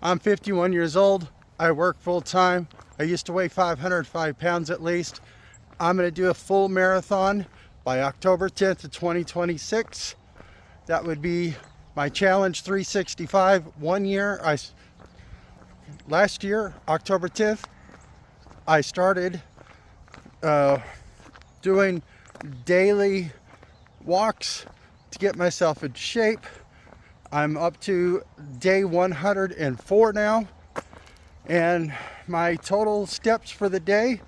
I'm 51 years old. I work full time. I used to weigh 505 pounds at least. I'm going to do a full marathon by October 10th of 2026. That would be my challenge 365. 1 year, last year, October 10th, I started doing daily walks to get myself in shape. I'm up to day 104 now, and my total steps for the day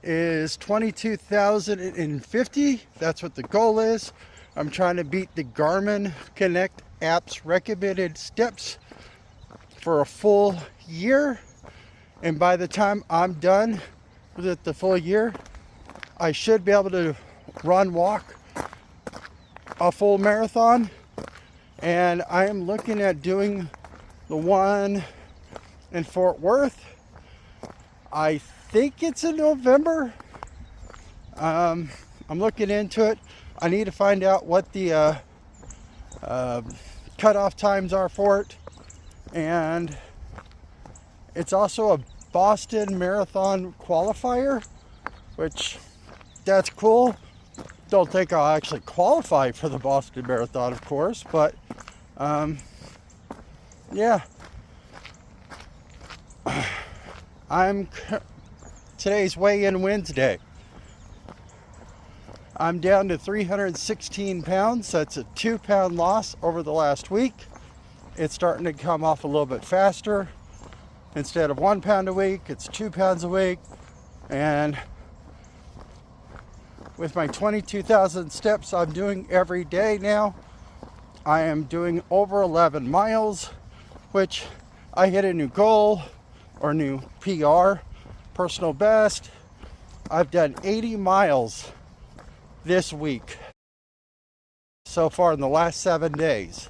is 22,050. That's what the goal is. I'm trying to beat the Garmin Connect app's recommended steps for a full year, and by the time I'm done with it the full year, I should be able to walk a full marathon. And I am looking at doing the one in Fort Worth. I think it's in November. I'm looking into it. I need to find out what the cutoff times are for it. And it's also a Boston Marathon qualifier, which that's cool. Don't think I'll actually qualify for the Boston Marathon, of course, but yeah. Today's weigh-in Wednesday. I'm down to 316 pounds. That's a 2-pound loss over the last week. It's starting to come off a little bit faster. Instead of 1 pound a week, it's 2 pounds a week. And with my 22,000 steps I'm doing every day now, I am doing over 11 miles, which I hit a new goal or new PR, personal best. I've done 80 miles this week so far in the last 7 days.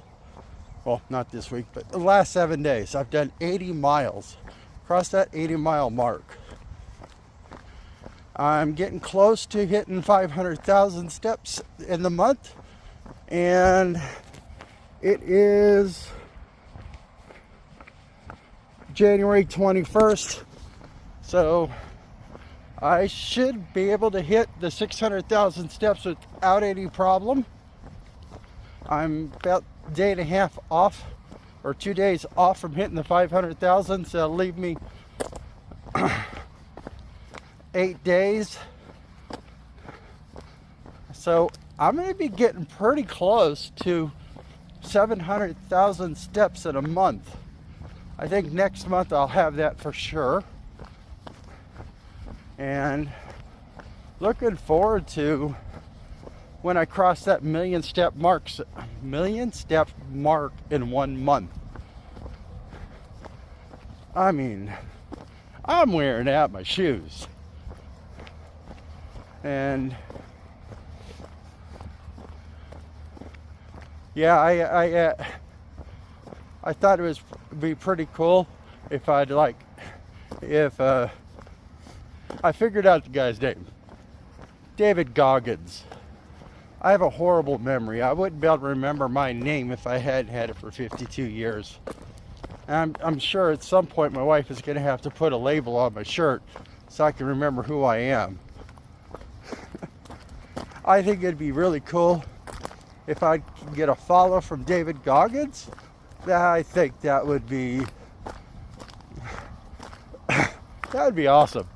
Well, not this week, but the last 7 days. I've done 80 miles, crossed that 80-mile mark. I'm getting close to hitting 500,000 steps in the month, and it is January 21st, so I should be able to hit the 600,000 steps without any problem. I'm about a day and a half off, or 2 days off from hitting the 500,000, so it'll leave me 8 days. So I'm going to be getting pretty close to 700,000 steps in a month. I think next month I'll have that for sure. And looking forward to when I cross that million step mark in 1 month. I mean, I'm wearing out my shoes. And yeah, I thought it would be pretty cool if I figured out the guy's name, David Goggins. I have a horrible memory. I wouldn't be able to remember my name if I hadn't had it for 52 years. And I'm sure at some point my wife is going to have to put a label on my shirt so I can remember who I am. I think it'd be really cool if I could get a follow from David Goggins. I think that would be awesome.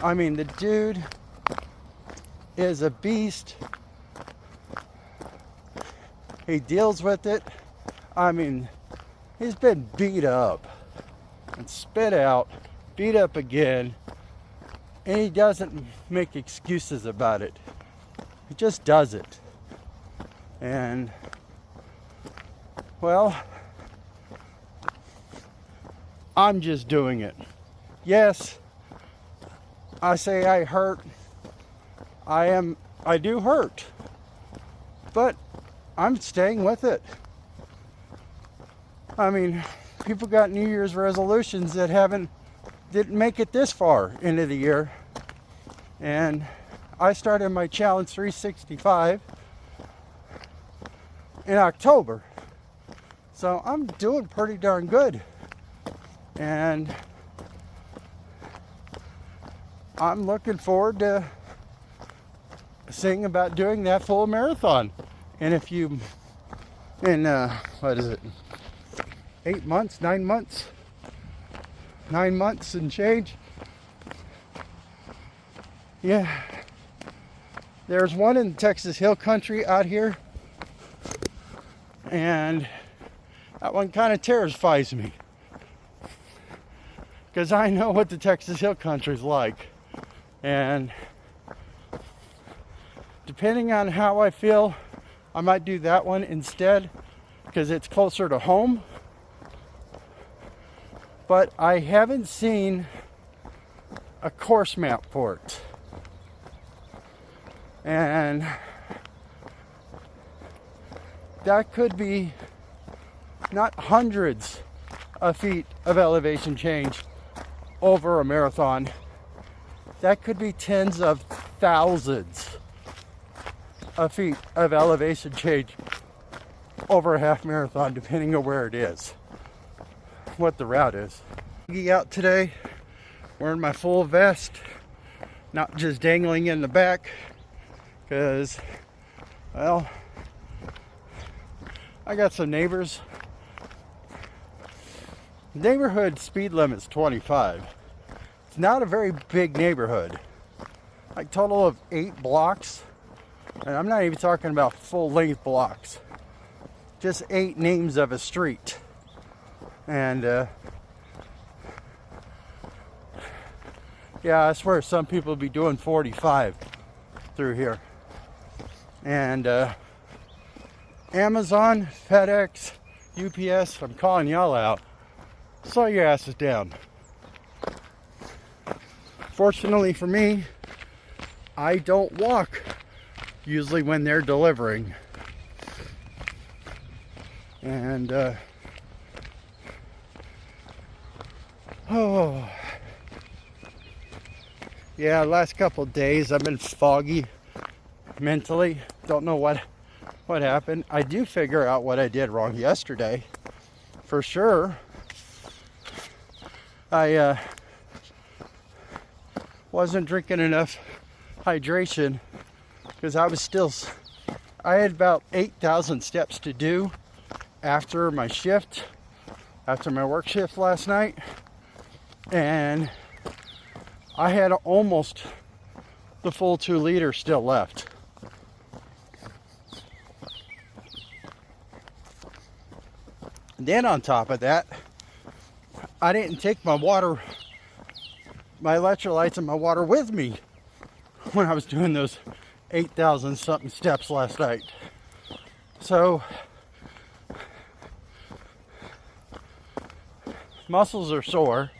I mean, the dude is a beast. He deals with it. I mean, he's been beat up and spit out, beat up again, and he doesn't make excuses about it. He just does it. And, well, I'm just doing it. Yes, I say I hurt. I do hurt. But I'm staying with it. I mean, people got New Year's resolutions that didn't make it this far into the year. And I started my challenge 365 in October. So I'm doing pretty darn good. And I'm looking forward to seeing about doing that full marathon. And if you, in what is it, 8 months, 9 months, 9 months and change. Yeah, there's one in Texas Hill Country out here, and that one kind of terrifies me because I know what the Texas Hill Country is like, and depending on how I feel, I might do that one instead because it's closer to home. But I haven't seen a course map for it. And that could be not hundreds of feet of elevation change over a marathon. That could be tens of thousands of feet of elevation change over a half marathon, depending on where it is, what the route is. Out today, wearing my full vest, not just dangling in the back, because, well, I got some neighbors. Neighborhood speed limit's 25. It's not a very big neighborhood, like total of 8 blocks, and I'm not even talking about full length blocks, just 8 names of a street. And yeah, I swear some people be doing 45 through here. And Amazon, FedEx, UPS, I'm calling y'all out. Slow your asses down. Fortunately for me, I don't walk usually when they're delivering. And oh yeah, last couple of days I've been foggy mentally. Don't know what happened. I do figure out what I did wrong yesterday for sure. I wasn't drinking enough hydration because I had about 8,000 steps to do after my shift, after my work shift last night, and I had almost the full 2 liters still left. Then on top of that, I didn't take my electrolytes and my water with me when I was doing those 8,000 something steps last night. So muscles are sore,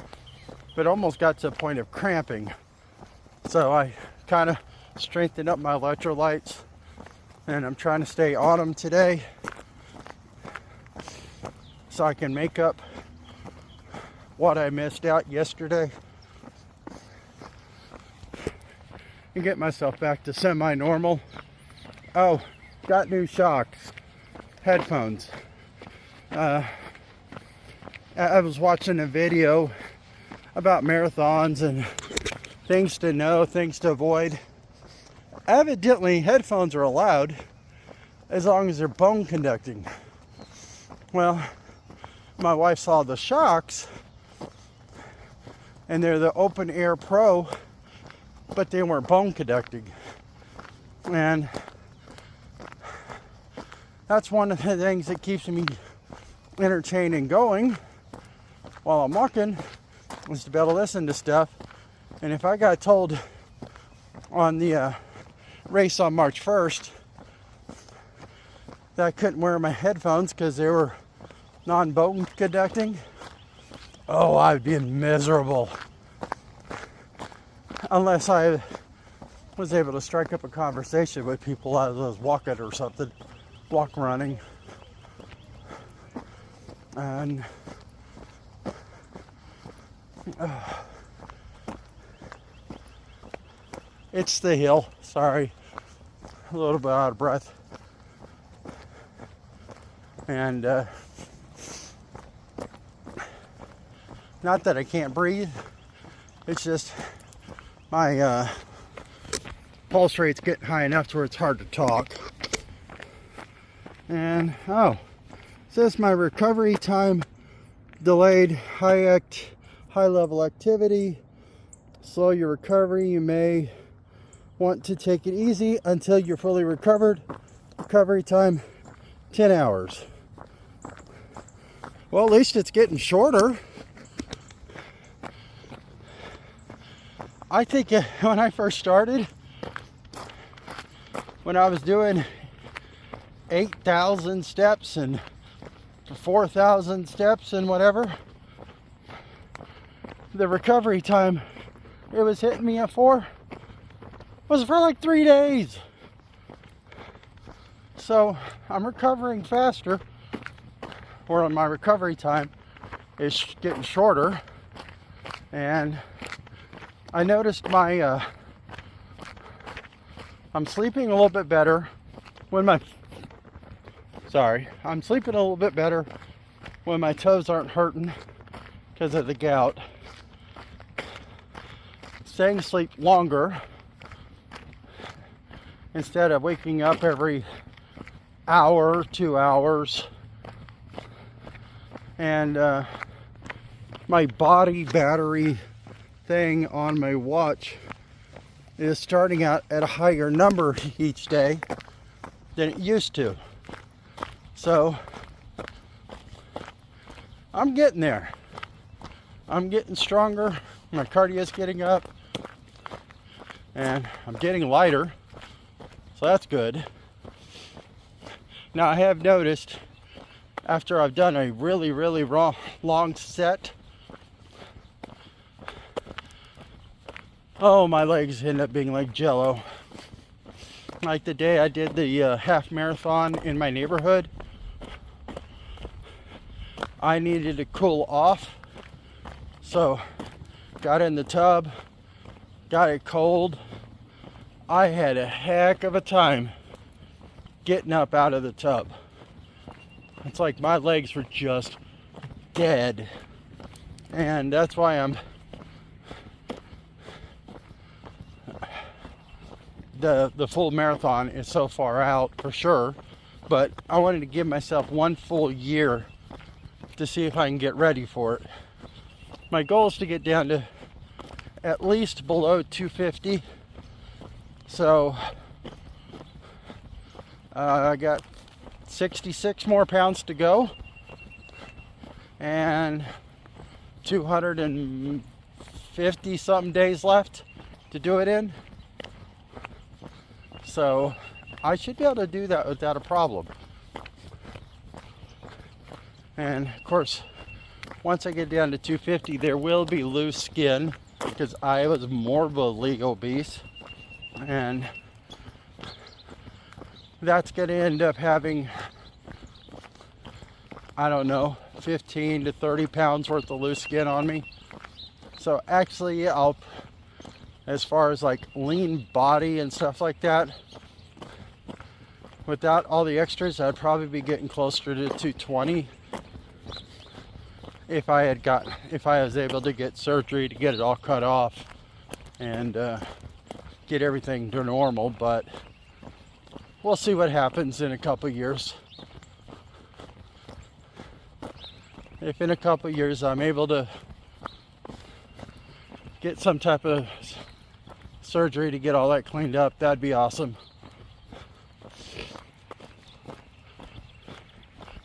but almost got to a point of cramping. So I kind of strengthened up my electrolytes, and I'm trying to stay on them today so I can make up what I missed out yesterday and get myself back to semi-normal. Oh, got new shocks, headphones. I was watching a video about marathons and things to know, things to avoid. Evidently, headphones are allowed as long as they're bone conducting. Well, my wife saw the shocks, and they're the Open Air Pro, but they weren't bone conducting. And that's one of the things that keeps me entertained and going while I'm walking, is to be able to listen to stuff. And if I got told on the race on March 1st that I couldn't wear my headphones because they were non-bone conducting, oh, I'd be miserable. Unless I was able to strike up a conversation with people as I was walking or something, running. And it's the hill. Sorry, a little bit out of breath. And Not that I can't breathe. It's just my pulse rate's getting high enough to where it's hard to talk. And oh, it says my recovery time delayed. High level activity. Slow your recovery. You may want to take it easy until you're fully recovered. Recovery time 10 hours. Well, at least it's getting shorter. I think when I first started, when I was doing 8,000 steps and 4,000 steps and whatever, the recovery time it was hitting me for was for like 3 days. So I'm recovering faster, or my recovery time is getting shorter. And I noticed I'm sleeping a little bit better when I'm sleeping a little bit better when my toes aren't hurting because of the gout. Staying asleep longer instead of waking up every hour, 2 hours. And my body battery thing on my watch is starting out at a higher number each day than it used to. So I'm getting there. I'm getting stronger. My cardio is getting up. And I'm getting lighter. So that's good. Now I have noticed after I've done a really long set, oh, my legs end up being like jello. Like the day I did the half marathon in my neighborhood, I needed to cool off. So got in the tub, got it cold. I had a heck of a time getting up out of the tub. It's like my legs were just dead. And that's why the full marathon is so far out for sure. But I wanted to give myself one full year to see if I can get ready for it. My goal is to get down to at least below 250. So I got 66 more pounds to go and 250 something days left to do it in. So I should be able to do that without a problem. And of course, once I get down to 250, there will be loose skin because I was morbidly obese. And that's going to end up having, I don't know, 15 to 30 pounds worth of loose skin on me. So actually, as far as like lean body and stuff like that, without all the extras, I'd probably be getting closer to 220 if I was able to get surgery to get it all cut off and get everything to normal. But we'll see what happens in a couple years. If in a couple years I'm able to get some type of surgery to get all that cleaned up, that'd be awesome.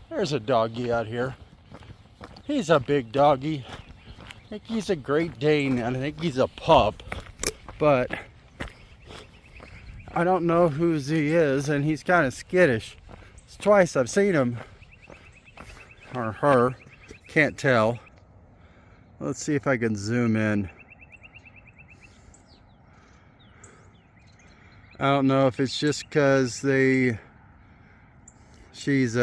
There's a doggy out here. He's a big doggy. I think he's a Great Dane, and I think he's a pup. But I don't know whose he is, and he's kind of skittish. It's twice I've seen him. Or her. Can't tell. Let's see if I can zoom in. I don't know if it's just because she's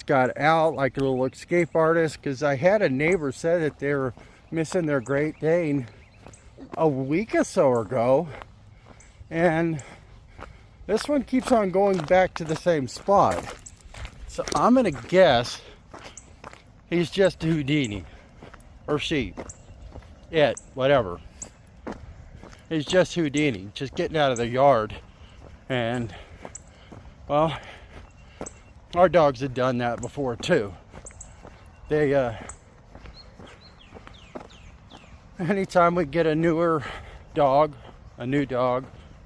got out like a little escape artist, because I had a neighbor say that they were missing their Great Dane a week or so ago, and this one keeps on going back to the same spot. So I'm gonna guess He's just Houdini. Or she. It. Whatever. He's just Houdini. Just getting out of the yard. And, well, our dogs had done that before too. They, anytime we get a new dog,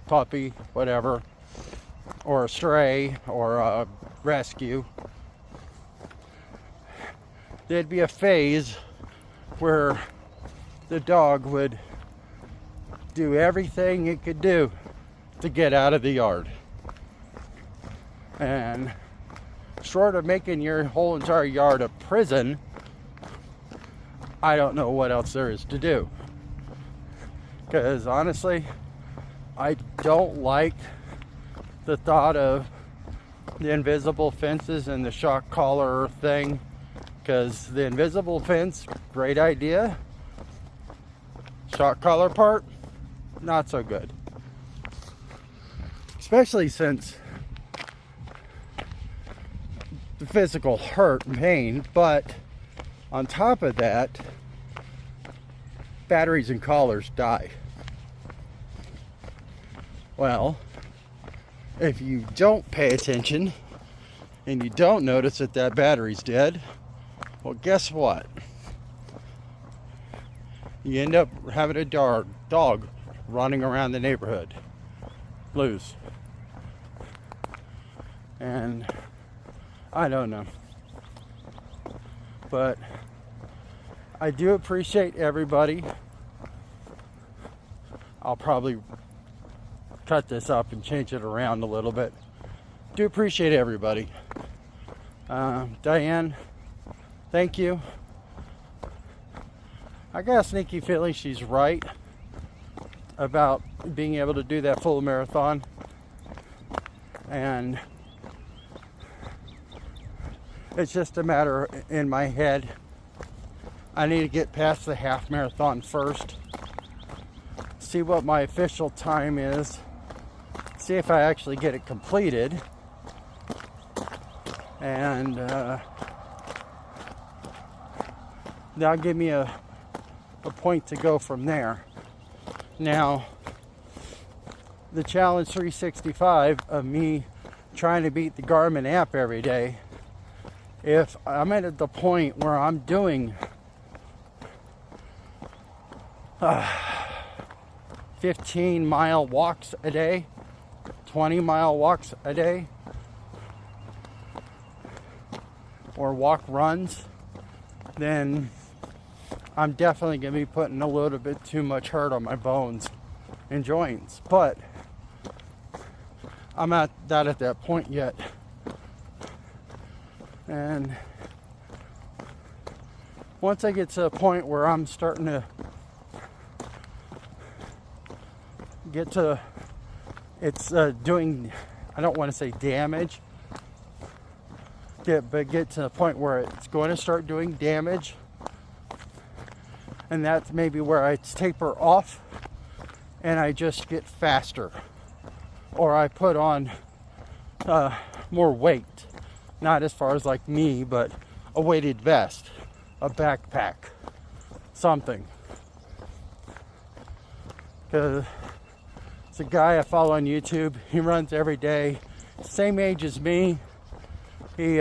puppy, whatever, or a stray, or a rescue, there'd be a phase where the dog would do everything it could do to get out of the yard. And short of making your whole entire yard a prison, I don't know what else there is to do. Because honestly, I don't like the thought of the invisible fences and the shock collar thing. Because the invisible fence, great idea. Shock collar part, not so good. Especially since the physical hurt and pain, but on top of that, batteries and collars die. Well, if you don't pay attention and you don't notice that that battery's dead, well, guess what? You end up having a dog running around the neighborhood. Loose. And I don't know. But I do appreciate everybody. I'll probably cut this up and change it around a little bit. Do appreciate everybody. Diane, thank you. I got a sneaky feeling she's right about being able to do that full marathon. And it's just a matter in my head. I need to get past the half marathon first. See what my official time is. See if I actually get it completed. And that'll give me a point to go from there. Now, the Challenge 365 of me trying to beat the Garmin app every day, if I'm at the point where I'm doing 15-mile walks a day, 20-mile walks a day, or walk runs, then I'm definitely going to be putting a little bit too much hurt on my bones and joints. But I'm not at that point yet. And once I get to a point where I'm starting to get to, it's doing, I don't want to say damage, but get to the point where it's going to start doing damage, and that's maybe where I taper off and I just get faster, or I put on more weight, not as far as like me, but a weighted vest, a backpack, something. Because it's a guy I follow on YouTube. He runs every day, same age as me. He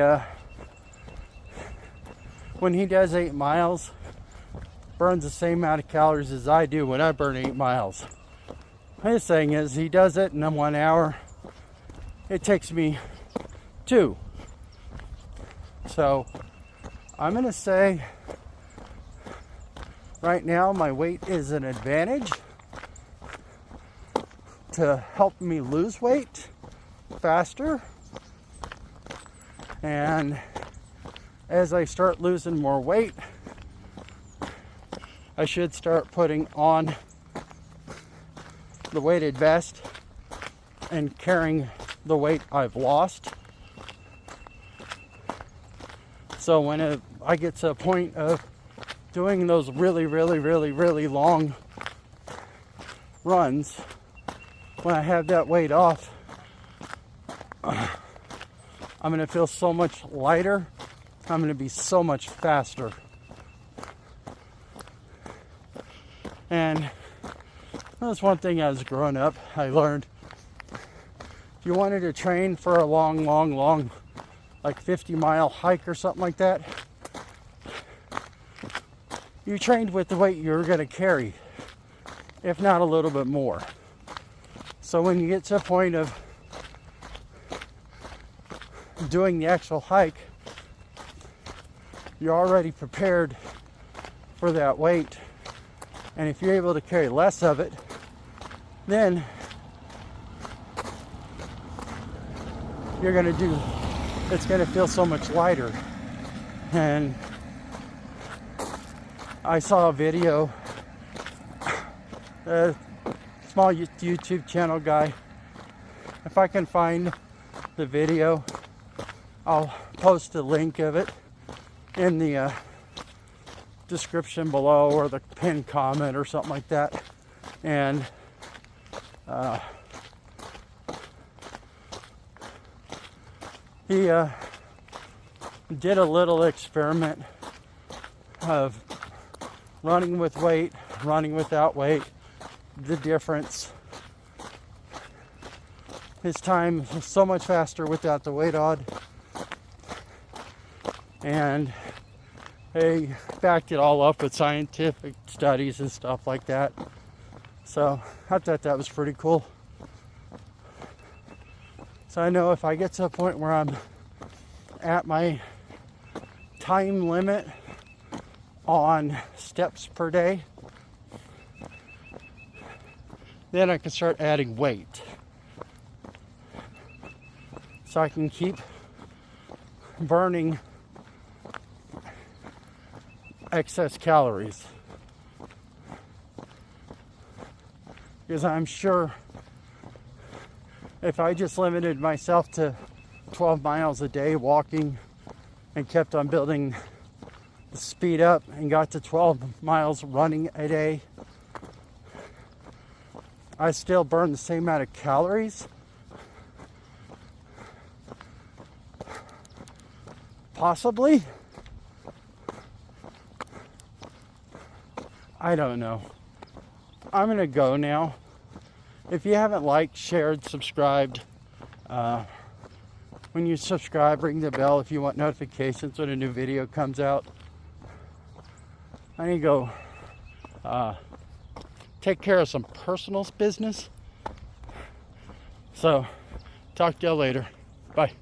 when he does 8 miles, burns the same amount of calories as I do when I burn 8 miles. His thing is, he does it in 1 hour. It takes me 2. So I'm gonna say right now my weight is an advantage to help me lose weight faster. And as I start losing more weight, I should start putting on the weighted vest and carrying the weight I've lost. So when I get to a point of doing those really long runs, when I have that weight off, I'm going to feel so much lighter, I'm going to be so much faster. And that's one thing as growing up I learned. If you wanted to train for a long, like 50-mile hike or something like that, you trained with the weight you were going to carry, if not a little bit more. So when you get to a point of doing the actual hike, you're already prepared for that weight. And if you're able to carry less of it, then you're going to do, it's going to feel so much lighter. And I saw a video, a small YouTube channel guy. If I can find the video, I'll post a link of it in the description below, or the pinned comment or something like that. And he did a little experiment of running with weight, running without weight, the difference. His time was so much faster without the weight on, and they backed it all up with scientific studies and stuff like that. So I thought that was pretty cool. So I know if I get to a point where I'm at my time limit on steps per day, then I can start adding weight. So I can keep burning excess calories. Because I'm sure if I just limited myself to 12 miles a day walking and kept on building the speed up and got to 12 miles running a day, I still burn the same amount of calories. Possibly. I don't know. I'm going to go now. If you haven't liked, shared, subscribed, when you subscribe, ring the bell if you want notifications when a new video comes out. I need to go take care of some personal business. So, talk to y'all later. Bye.